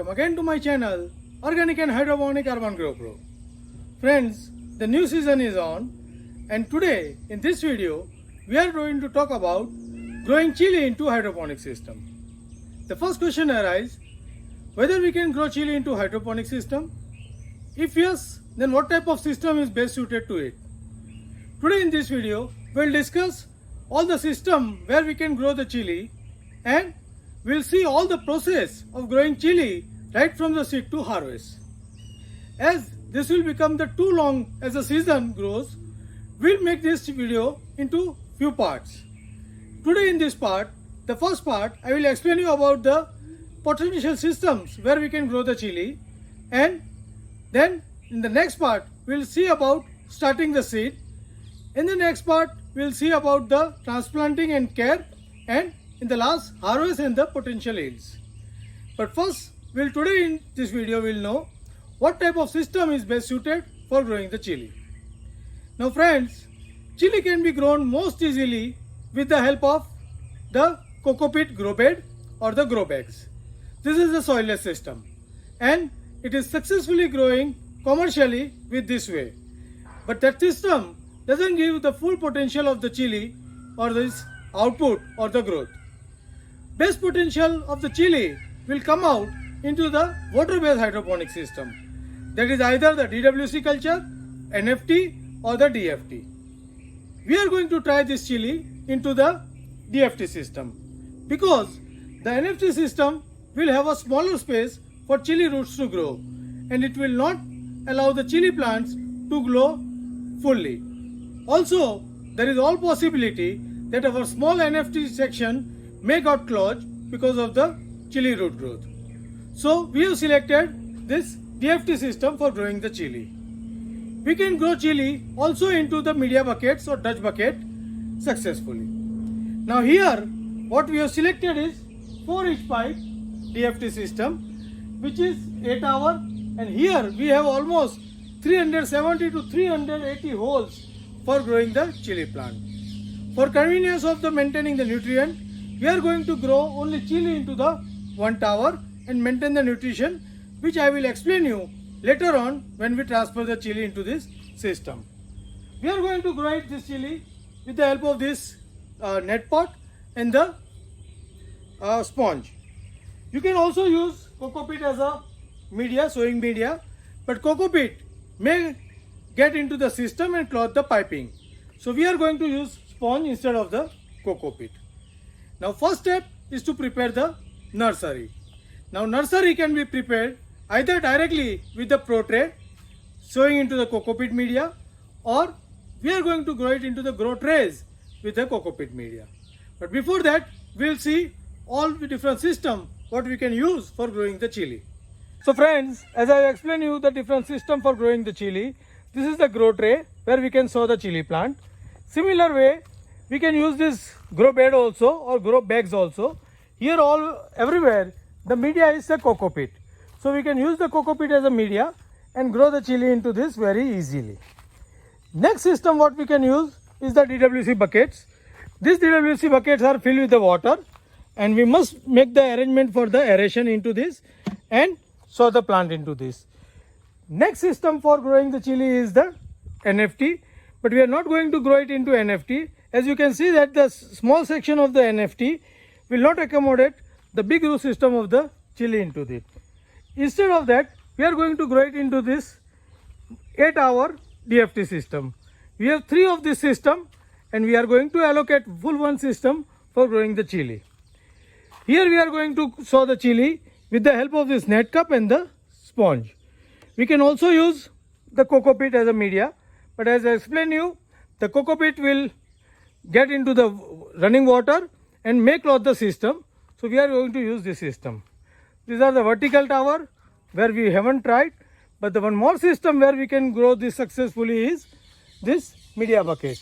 welcome again to my channel Organic and Hydroponic Urban Grow Pro. Friends, the new season is on and today in this video we are going to talk about growing chili into hydroponic system. The first question arises whether we can grow chili into hydroponic system. If yes, then what type of system is best suited to it. Today in this video we will discuss all the system where we can grow the chili and we'll see all the process of growing chili right from the seed to harvest. As this will become too long as the season grows, we'll make this video into few parts. Today in this part, the first part, I will explain you about the potential systems where we can grow the chili, and then in the next part we'll see about starting the seed. In the next part we'll see about the transplanting and care, and in the last, harvest and the potential yields. But first, today in this video we'll know what type of system is best suited for growing the chili. Now friends, chili can be grown most easily with the help of the coco peat grow bed or the grow bags. This is the soilless system and it is successfully growing commercially with this way. But that system doesn't give the full potential of the chili or this output or the growth. Best potential of the chili will come out into the water-based hydroponic system. That is either the DWC culture, NFT or the DFT. We are going to try this chili into the DFT system because the NFT system will have a smaller space for chili roots to grow and it will not allow the chili plants to grow fully. Also, there is all possibility that our small NFT section may got clogged because of the chili root growth. So we have selected this DFT system for growing the chili. We can grow chili also into the media buckets or Dutch bucket successfully. Now here what we have selected is 4-inch pipe DFT system which is 8 hour, and here we have almost 370 to 380 holes for growing the chili plant. For convenience of the maintaining the nutrient, we are going to grow only chili into the 1 tower and maintain the nutrition, which I will explain you later on when we transfer the chili into this system. We are going to grow this chili with the help of this net pot and the sponge. You can also use coco peat as a media, sowing media, but coco peat may get into the system and clog the piping. So we are going to use sponge instead of the coco peat. Now first step is to prepare the nursery. Now nursery can be prepared either directly with the pro tray, sowing into the coco peat media, or we are going to grow it into the grow trays with the coco peat media. But before that, we will see all the different system what we can use for growing the chili. So friends, as I explained you the different system for growing the chili, this is the grow tray where we can sow the chili plant. Similar way, we can use this grow bed also or grow bags also. Here everywhere the media is the coco peat. So we can use the coco peat as a media and grow the chili into this very easily. Next system what we can use is the DWC buckets. These DWC buckets are filled with the water and we must make the arrangement for the aeration into this and sow the plant into this. Next system for growing the chili is the NFT, but we are not going to grow it into NFT. As you can see that the small section of the NFT will not accommodate the big root system of the chili into it. Instead of that, we are going to grow it into this 8-hour DFT system. We have 3 of this system and we are going to allocate full one system for growing the chili. Here we are going to sow the chili with the help of this net cup and the sponge. We can also use the coco peat as a media, but as I explained you, the coco peat will get into the running water and may clog the system. So we are going to use this system. These are the vertical tower where we haven't tried, but the one more system where we can grow this successfully is this media bucket.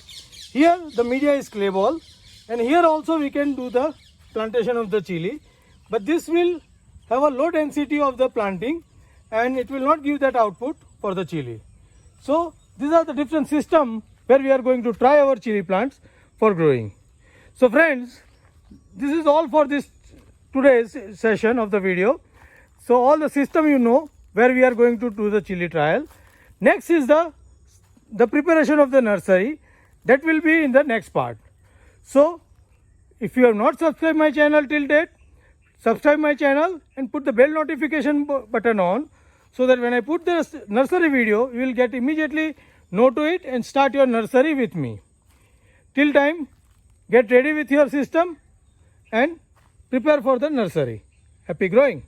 Here the media is clay ball and here also we can do the plantation of the chili, but this will have a low density of the planting and it will not give that output for the chili. So these are the different systems where we are going to try our chili plants for growing. So friends, this is all for this today's session of the video. So all the system you know where we are going to do the chili trial. Next is the preparation of the nursery. That will be in the next part. So if you have not subscribed my channel till date, subscribe my channel and put the bell notification button on, so that when I put the nursery video, you will get immediately know to it and start your nursery with me. Till time, get ready with your system and prepare for the nursery. Happy growing!